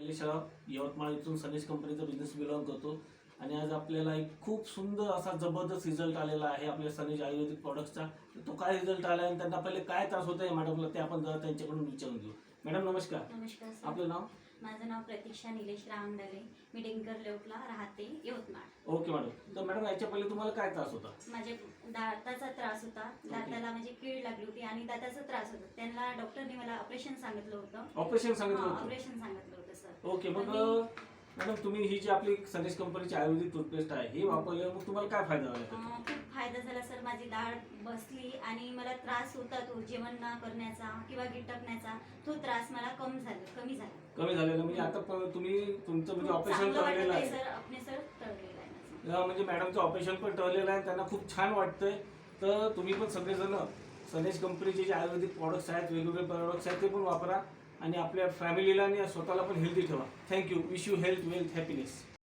शैलेश राव यवतमाळ इथून सनेज कंपनीचा business belong करतो आणि आज आपल्याला एक खूप सुंदर असा जबरदस्त रिझल्ट आलेला आहे आपल्या सनेज आयुर्वेदिक प्रॉडक्ट्सचा. तो काय रिझल्ट आला आणि त्यांना पहिले काय त्रास होत आहे मॅडमला ते आपण जरा त्यांच्याकडून विचारून घेऊ. मॅडम नमस्कार. नमस्कार सर. आपलं नाव? माझं नाव प्रतीक्षा निलेश रावंडले. मी डिंकर लेआउटला राहते, यवतमाळ. Okay madam. तर मॅडम याच्या पहिले तुम्हाला काय त्रास होता? माझ्या दाताचा त्रास होता. दाताला म्हणजे कीड लागली होती आणि दाताचा त्रास होता. त्यांना डॉक्टरने मला ऑपरेशन सांगितलं होतं. ऑपरेशन सांगितलं होतं? ऑपरेशन सांगितलं होतं सर. ओके. मग मॅडम तुम्ही ही जी आपली सनेज कंपनीची आयुर्वेदिक टूथपेस्ट आहे ही वापरल्यावर मग तुम्हाला काय फायदा झाला? खूप फायदा झाला सर. माझी दाढ बसली आणि मला त्रास होता तो जेवण न करण्याचा किंवा गिटकण्याचा, तो त्रास मला कमी झाला. कमी झालेलं म्हणजे आता तुम्ही तुमचं म्हणजे खूप ऑपरेशन चांगलं टळलेलं वाटतंय आहे सर. आपले सर टळलेलं आहे माझं. म्हणजे मॅडमचं ऑपरेशन पण टळलेलं आहे, त्यांना खूप छान वाटतंय. तर तुम्ही पण सगळेजण सनेज कंपनीचे जे आयुर्वेदिक प्रॉडक्ट्स आहेत, वेगवेगळे प्रॉडक्ट्स आहेत ते पण वापरा आणि आपल्या फॅमिलीला आणि स्वतःला पण हेल्दी ठेवा. Thank you. Wish you health, wealth, happiness.